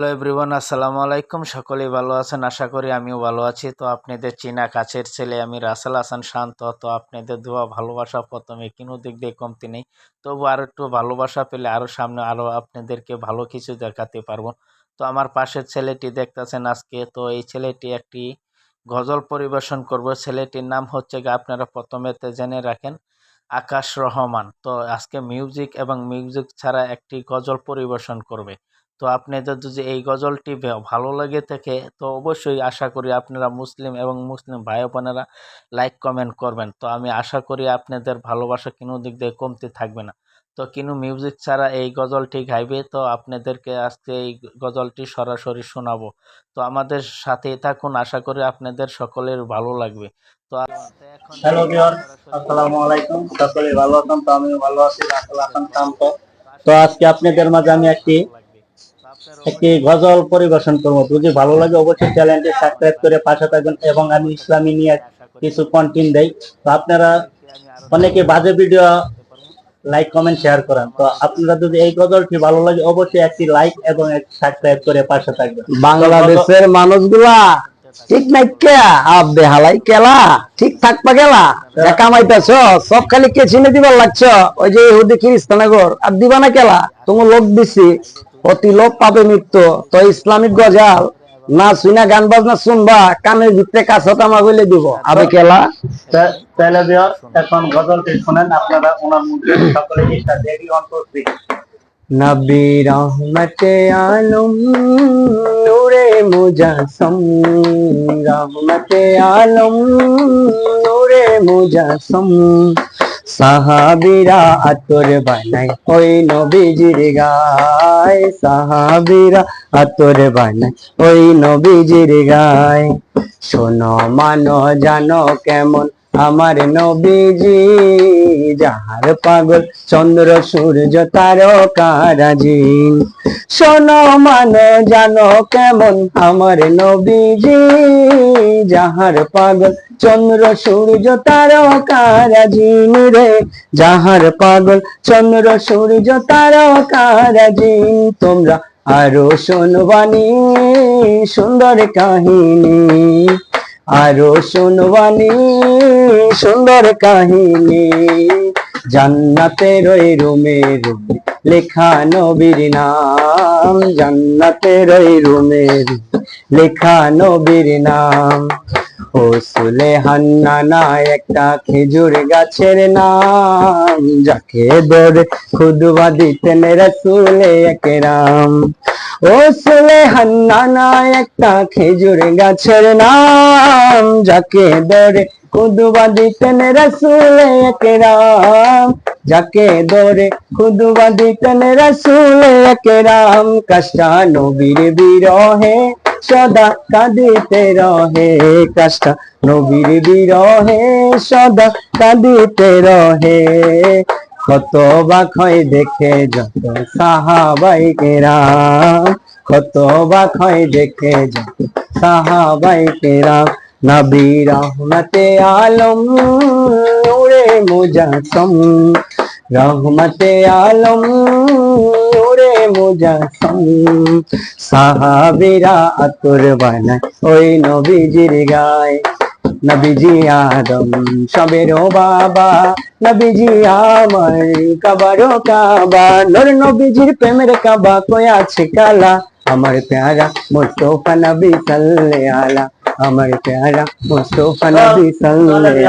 Hello everyone, আসসালামু আলাইকুম। সকলেই ভালো আছেন, আশা করি আমিও ভালো আছি। তো আপনাদের চীনা কাছের ছেলে আমি রাসেল হাসান শান্ত। তো আপনাদের দোয়া ভালোবাসা প্রথমে কোনো দিক দিয়ে কমতি নেই। তবু আরও একটু ভালোবাসা পেলে আরও সামনে আরও আপনাদেরকে ভালো কিছু দেখাতে পারবো। তো আমার পাশের ছেলেটি দেখতেছেন আজকে, তো এই ছেলেটি একটি গজল পরিবেশন করব। ছেলেটির নাম হচ্ছে আপনারা প্রথমেতে জেনে রাখেন, আকাশ রহমান। তো আজকে মিউজিক এবং মিউজিক ছাড়া একটি গজল পরিবেশন করবে। তো আপনাদের যদি এই গজলটি ভালো লাগে থাকে, তো অবশ্যই আশা করি আপনারা মুসলিম এবং মুসলিম ভাই বোনেরা লাইক কমেন্ট করবেন। তো আমি আশা করি আপনাদের ভালোবাসা কোনো দিক দিয়ে কমতে থাকবে না। তো কিনু মিউজিক ছাড়া এই গজলটি গাইবে, তো আপনাদেরকে আজকে এই গজলটি সরাসরি শোনাবো। তো আমাদের সাথেই থাকুন, আশা করি আপনাদের সকলের ভালো লাগবে। তো এখন হ্যালো ভিউয়ার, সরাসরি আসসালামু গজলটি আলাইকুম। শোনাবো। সকলে ভালো আছেন? তো আমিও ভালো আছি, রাসেল হাসান শান্ত। তো আশা করি আজকে আপনাদের সকলের মাঝে আমি একটি ভালো লাগবে। তো আপনারা একটি অবশ্যই গজল পরিবেশন করবো। যদি ভালো লাগে অবশ্যই চ্যানেলটি সাবস্ক্রাইব করে পাশে থাকবেন, এবং আমি ইসলামী নিয়ে কিছু কন্টেন্ট দেই। তো আপনারা অনেকে বাজে ভিডিও লাইক কমেন্ট শেয়ার করেন। তো আপনারা যদি এই গজলটি ভালো লাগে অবশ্যই একটি লাইক এবং একটি সাবস্ক্রাইব করে পাশে থাকবেন। বাংলাদেশের মানুষগুলা ঠিক নাই কে আবে হালাই কেলা ঠিক থাকবা গেলা কামাইতেছ সব খালি কে চিনে দিবার লাগছ। ওই যে ইহুদি খ্রিস্টানগর আর দিবা না কেলা, তোমার লোক দিছি অতি লোক পাবে মৃত্যু। তো ইসলামিক গজাল না শুনা গান বাজনা শুনবা, কানের ভিতরে কাঁচা তামা বলে দিব আবে কেলা। তাহলে ভিউয়ার, এখন গজলটি শুনেন। আপনারা ওনার মুখে সকলে একটা দেখি অন্তর্ভুক্ত। নবী রহমতে আলম নূরে মুজাসম, রহমতে আলম নূরে মুজাসম, সাহাবীরা আতর বানায় ওই নবীজির গায়, সাহাবীরা আতর বানায় ওই নবীজির গায়। শোনো মানো জানো কেমন আমার নবীজি, যাহার পাগল চন্দ্র সূর্য তারকারাজি। শোনো মানো জানো কেমন আমার নবীজি, যাহার পাগল চন্দ্র সূর্য তারকারাজি রে, যাহার পাগল চন্দ্র সূর্য তারকারাজি। তোমরা আরো শুনবানি সুন্দর কাহিনী, আরো শুনবানি সুন্দর কাহিনী। জান্নাতের ওই রুমে রুমে লেখা নবীর নাম, জান্নাতের ওই রুমে লেখা নবীর নাম। ও সুলেহান্না একটা খেজুর গাছের নাম, যাকে ধরে খুদবা দিতেন রাসূলে একরাম। ও সুলেহান্না একটা খেজুর গাছের নাম, যাকে ধরে খুদবা দিতেন রাসূলে একরাম, যাকে ধরে খুদবা দিতেন রাসূলে একরাম। কাষ্টা নবীর বিরহে সদা কাঁদিতে রহে, কাষ্টা নবীর বিরহে সদা কাঁদিতে রহে। কত বাক হয় দেখে যত সাহাবাই কেরাম, কত বাক হয় দেখে যত সাহাবাই কেরাম। নবী রহমতে আলম নূরে মুজাসম, রহমতে আলম নূরে মুজাসম, সাহাবীরা আতর বানায় ওই নবীজির গায়। নবীজি আদম সবেরও বাবা, নবীজি আমার কাবারও কাবা, নূর নবীজির প্রেমের কাবা কই আছে কালা। আমার প্যারা মুস্তফা নবী সাল্লে আলা, আমার প্যারা মুস্তফা নবী সাল্লে